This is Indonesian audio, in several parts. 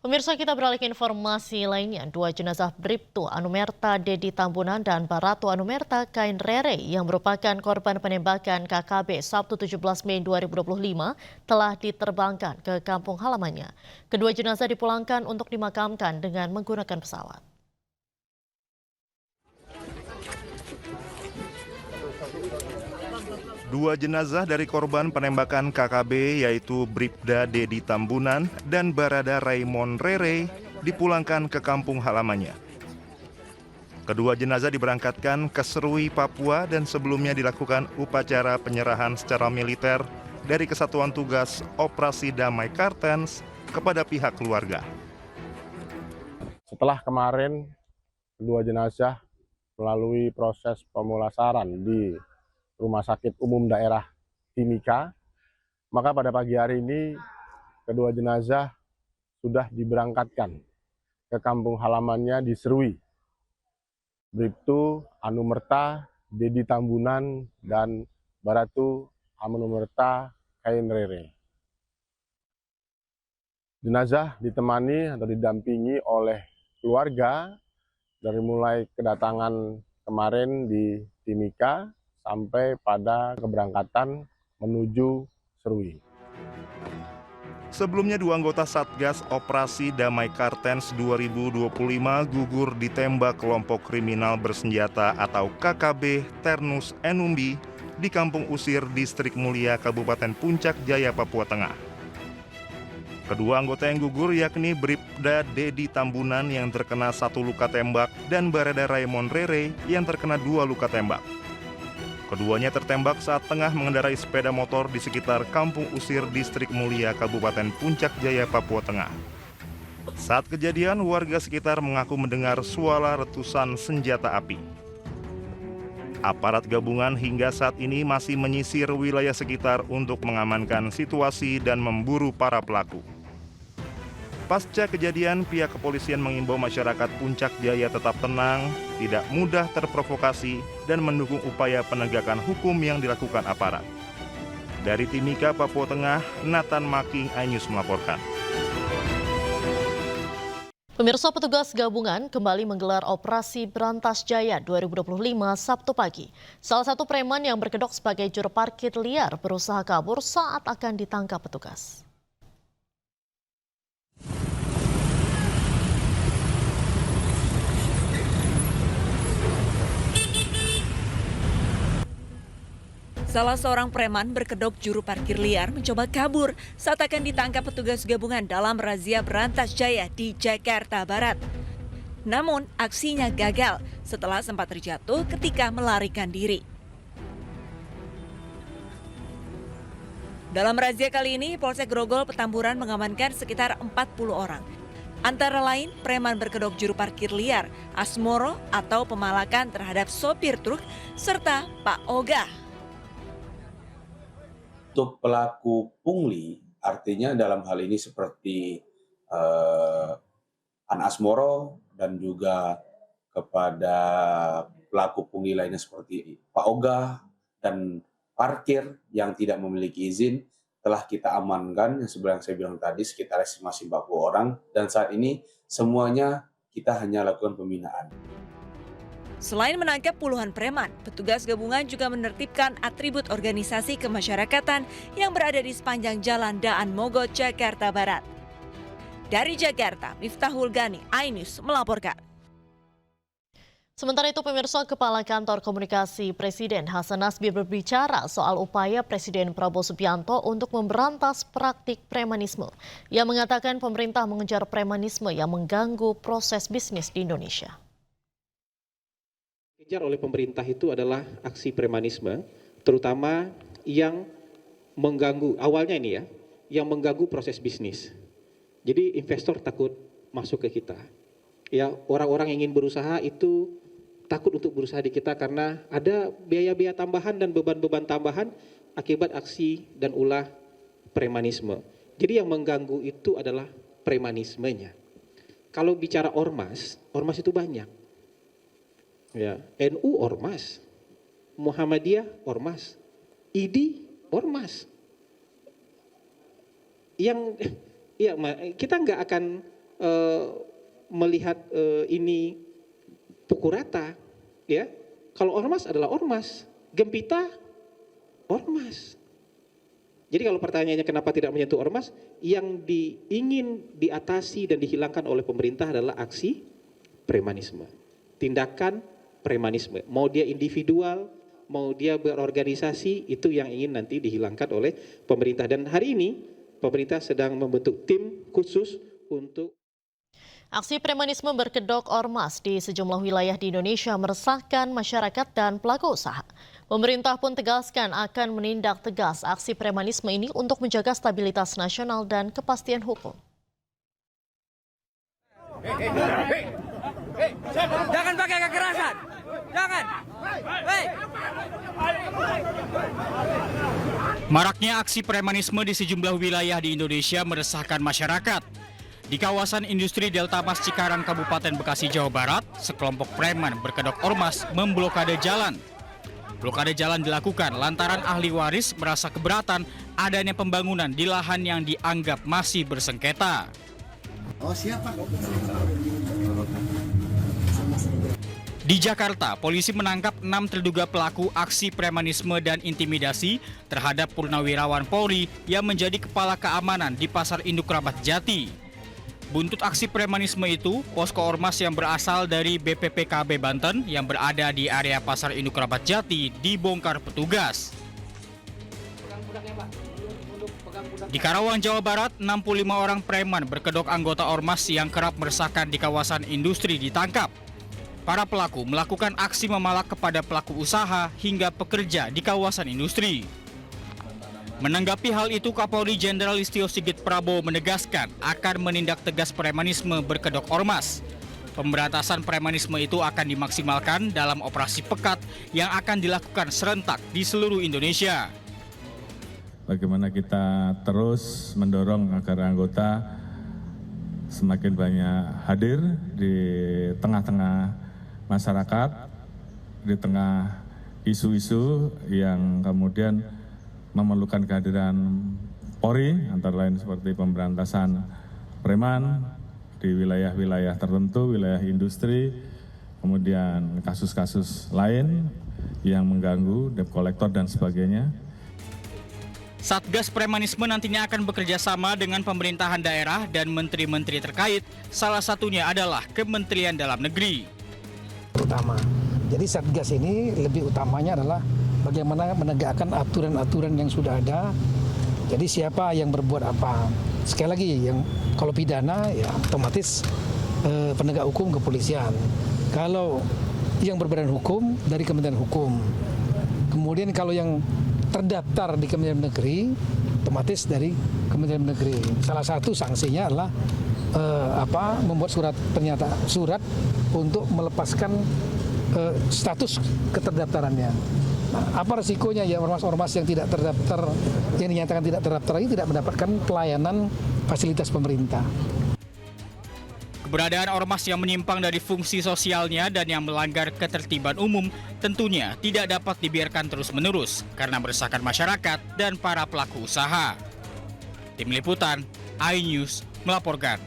Pemirsa, kita beralih ke informasi lainnya. Dua jenazah Bribtu Anumerta Dedi Tambunan dan Baratu Anumerta Kain Rere yang merupakan korban penembakan KKB Sabtu 17 Mei 2025 telah diterbangkan ke kampung halamannya. Kedua jenazah dipulangkan untuk dimakamkan dengan menggunakan pesawat. Dua jenazah dari korban penembakan KKB yaitu Bribda Dedi Tambunan dan Barada Raymond Rere dipulangkan ke kampung halamannya. Kedua jenazah diberangkatkan ke Serui, Papua dan sebelumnya dilakukan upacara penyerahan secara militer dari Kesatuan Tugas Operasi Damai Kartens kepada pihak keluarga. Setelah kemarin kedua jenazah melalui proses pemulasaran di Rumah Sakit Umum Daerah Timika, maka pada pagi hari ini kedua jenazah sudah diberangkatkan ke kampung halamannya di Serui. Bribtu Anumerta Dedi Tambunan dan Baratu Anumerta Kain Rere. Jenazah ditemani atau didampingi oleh keluarga dari mulai kedatangan kemarin di Timika sampai pada keberangkatan menuju Serui. Sebelumnya dua anggota Satgas Operasi Damai Kartens 2025 gugur ditembak kelompok kriminal bersenjata atau KKB Ternus Enumbi di Kampung Usir, Distrik Mulia, Kabupaten Puncak Jaya, Papua Tengah. Kedua anggota yang gugur yakni Bribda Dedi Tambunan yang terkena 1 luka tembak dan Barada Raymond Rere yang terkena 2 luka tembak. Keduanya tertembak saat tengah mengendarai sepeda motor di sekitar Kampung Usir, Distrik Mulia, Kabupaten Puncak Jaya, Papua Tengah. Saat kejadian, warga sekitar mengaku mendengar suara letusan senjata api. Aparat gabungan hingga saat ini masih menyisir wilayah sekitar untuk mengamankan situasi dan memburu para pelaku. Pasca kejadian, pihak kepolisian mengimbau masyarakat Puncak Jaya tetap tenang, tidak mudah terprovokasi, dan mendukung upaya penegakan hukum yang dilakukan aparat. Dari Timika, Papua Tengah, Nathan Making, iNews melaporkan. Pemirsa, petugas gabungan kembali menggelar operasi Berantas Jaya 2025 Sabtu pagi. Salah satu preman yang berkedok sebagai juru parkir liar berusaha kabur saat akan ditangkap petugas. Salah seorang preman berkedok juru parkir liar mencoba kabur saat akan ditangkap petugas gabungan dalam razia Berantas Jaya di Jakarta Barat. Namun, aksinya gagal setelah sempat terjatuh ketika melarikan diri. Dalam razia kali ini, Polsek Grogol Petamburan mengamankan sekitar 40 orang. Antara lain, preman berkedok juru parkir liar, Asmoro atau pemalakan terhadap sopir truk, serta Pak Oga. Untuk pelaku pungli, artinya dalam hal ini seperti An Asmoro dan juga kepada pelaku pungli lainnya seperti Pak Oga dan parkir yang tidak memiliki izin telah kita amankan yang sebenarnya saya bilang tadi sekitar estimasi 40 orang dan saat ini semuanya kita hanya lakukan pembinaan. Selain menangkap puluhan preman, petugas gabungan juga menertibkan atribut organisasi kemasyarakatan yang berada di sepanjang Jalan Daan Mogot, Jakarta Barat. Dari Jakarta, Miftahul Gani, iNews melaporkan. Sementara itu, pemirsa, Kepala Kantor Komunikasi Presiden Hasan Nasbi berbicara soal upaya Presiden Prabowo Subianto untuk memberantas praktik premanisme. Ia mengatakan pemerintah mengejar premanisme yang mengganggu proses bisnis di Indonesia. Dikejar oleh pemerintah itu adalah aksi premanisme, terutama yang mengganggu, awalnya ini ya, yang mengganggu proses bisnis. Jadi investor takut masuk ke kita. Ya, orang-orang yang ingin berusaha itu takut untuk berusaha di kita karena ada biaya-biaya tambahan dan beban-beban tambahan akibat aksi dan ulah premanisme. Jadi yang mengganggu itu adalah premanismenya. Kalau bicara ormas, ormas itu banyak. Ya, NU ormas, Muhammadiyah ormas, ID ormas. Yang ya kita nggak akan melihat ini pukul rata, ya. Kalau ormas adalah ormas, Gempita ormas. Jadi kalau pertanyaannya kenapa tidak menyentuh ormas, yang ingin diatasi dan dihilangkan oleh pemerintah adalah aksi premanisme, tindakan premanisme. Mau dia individual, mau dia berorganisasi, itu yang ingin nanti dihilangkan oleh pemerintah. Dan hari ini pemerintah sedang membentuk tim khusus untuk Aksi premanisme berkedok ormas di sejumlah wilayah di Indonesia meresahkan masyarakat dan pelaku usaha. Pemerintah pun tegaskan akan menindak tegas aksi premanisme ini untuk menjaga stabilitas nasional dan kepastian hukum. Jangan pakai kekerasan. Jangan. Maraknya aksi premanisme di sejumlah wilayah di Indonesia meresahkan masyarakat. Di kawasan industri Delta Mas Cikarang, Kabupaten Bekasi, Jawa Barat, sekelompok preman berkedok ormas memblokade jalan. Blokade jalan dilakukan lantaran ahli waris merasa keberatan adanya pembangunan di lahan yang dianggap masih bersengketa. Di Jakarta, polisi menangkap 6 terduga pelaku aksi premanisme dan intimidasi terhadap purnawirawan Polri yang menjadi kepala keamanan di Pasar Induk Kramat Jati. Buntut aksi premanisme itu, posko ormas yang berasal dari BPPKB Banten yang berada di area Pasar Induk Kramat Jati dibongkar petugas. Di Karawang, Jawa Barat, 65 orang preman berkedok anggota ormas yang kerap meresahkan di kawasan industri ditangkap. Para pelaku melakukan aksi memalak kepada pelaku usaha hingga pekerja di kawasan industri. Menanggapi hal itu, Kapolri Jenderal Listio Sigit Prabowo menegaskan akan menindak tegas premanisme berkedok ormas. Pemberantasan premanisme itu akan dimaksimalkan dalam operasi pekat yang akan dilakukan serentak di seluruh Indonesia. Bagaimana kita terus mendorong agar anggota semakin banyak hadir di tengah-tengah masyarakat, di tengah isu-isu yang kemudian memerlukan kehadiran Polri, antara lain seperti pemberantasan preman di wilayah-wilayah tertentu, wilayah industri, kemudian kasus-kasus lain yang mengganggu debt collector dan sebagainya. Satgas premanisme nantinya akan bekerja sama dengan pemerintahan daerah dan menteri-menteri terkait, salah satunya adalah Kementerian Dalam Negeri. Utama. Jadi Satgas ini lebih utamanya adalah bagaimana menegakkan aturan-aturan yang sudah ada. Jadi siapa yang berbuat apa. Sekali lagi, yang kalau pidana ya otomatis penegak hukum kepolisian. Kalau yang berbadan hukum dari Kementerian Hukum. Kemudian kalau yang terdaftar di Kementerian Negeri, otomatis dari Kementerian Negeri. Salah satu sanksinya adalah membuat surat untuk melepaskan status keterdaftarannya. Nah, apa resikonya ya ormas-ormas yang tidak terdaftar, yang dinyatakan tidak terdaftar ini tidak mendapatkan pelayanan fasilitas pemerintah. Keberadaan ormas yang menyimpang dari fungsi sosialnya dan yang melanggar ketertiban umum tentunya tidak dapat dibiarkan terus-menerus karena meresahkan masyarakat dan para pelaku usaha. Tim Liputan, iNews melaporkan.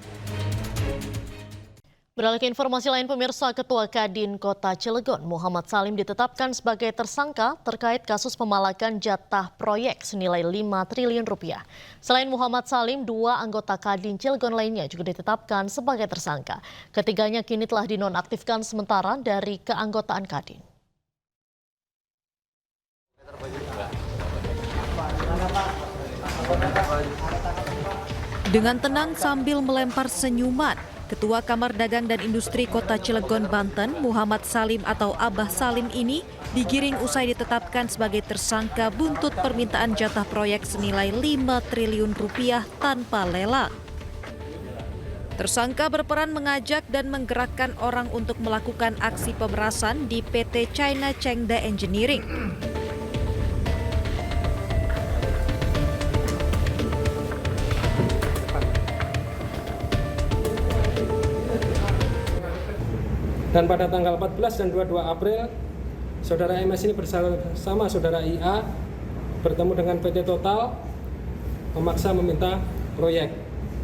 Beralih ke informasi lain, pemirsa, Ketua Kadin Kota Cilegon, Muhammad Salim, ditetapkan sebagai tersangka terkait kasus pemalakan jatah proyek senilai 5 triliun rupiah. Selain Muhammad Salim, 2 anggota Kadin Cilegon lainnya juga ditetapkan sebagai tersangka. Ketiganya kini telah dinonaktifkan sementara dari keanggotaan Kadin. Dengan tenang sambil melempar senyuman, Ketua Kamar Dagang dan Industri Kota Cilegon, Banten, Muhammad Salim atau Abah Salim ini digiring usai ditetapkan sebagai tersangka buntut permintaan jatah proyek senilai 5 triliun rupiah tanpa lelang. Tersangka berperan mengajak dan menggerakkan orang untuk melakukan aksi pemerasan di PT China Chengda Engineering. Dan pada tanggal 14 dan 22 April, Saudara MS ini bersama Saudara IA bertemu dengan PT Total memaksa meminta proyek.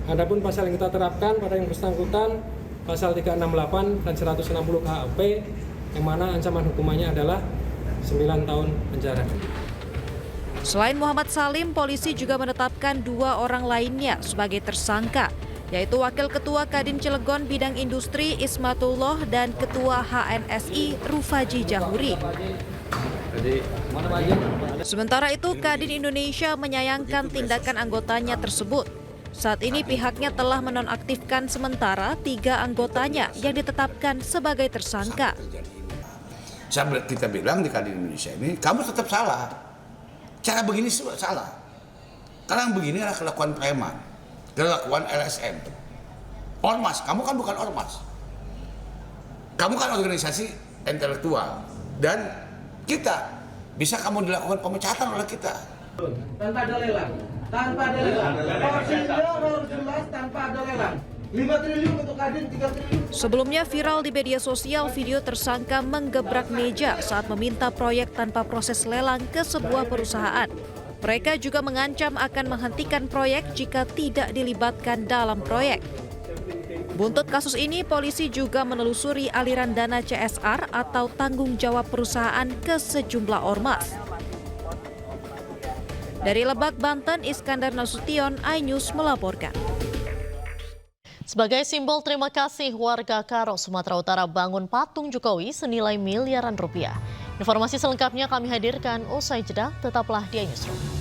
Adapun pasal yang kita terapkan pada yang bersangkutan pasal 368 dan 160 KUHP yang mana ancaman hukumannya adalah 9 tahun penjara. Selain Muhammad Salim, polisi juga menetapkan 2 orang lainnya sebagai tersangka, yaitu Wakil Ketua Kadin Cilegon Bidang Industri Ismatullah dan Ketua HNSI Rufaji Jahuri. Sementara itu, Kadin Indonesia menyayangkan tindakan anggotanya tersebut. Saat ini pihaknya telah menonaktifkan sementara 3 anggotanya yang ditetapkan sebagai tersangka. Kita bilang di Kadin Indonesia ini, kamu tetap salah. Cara begini salah. Karena yang begini adalah kelakuan preman, kelakuan LSM. Ormas, kamu kan bukan ormas. Kamu kan organisasi intelektual. Dan kita, bisa kamu dilakukan pemecatan oleh kita. Tanpa ada lelang. Tanpa ada lelang. Porsinya harus jelas tanpa ada lelang. 5 triliun untuk Kadin, 3 triliun. Sebelumnya viral di media sosial video tersangka menggebrak meja saat meminta proyek tanpa proses lelang ke sebuah perusahaan. Mereka juga mengancam akan menghentikan proyek jika tidak dilibatkan dalam proyek. Buntut kasus ini, polisi juga menelusuri aliran dana CSR atau tanggung jawab perusahaan ke sejumlah ormas. Dari Lebak, Banten, Iskandar Nasution, iNews melaporkan. Sebagai simbol terima kasih, warga Karo, Sumatera Utara bangun patung Jokowi senilai miliaran rupiah. Informasi selengkapnya kami hadirkan usai jeda, tetaplah di iNewsroom.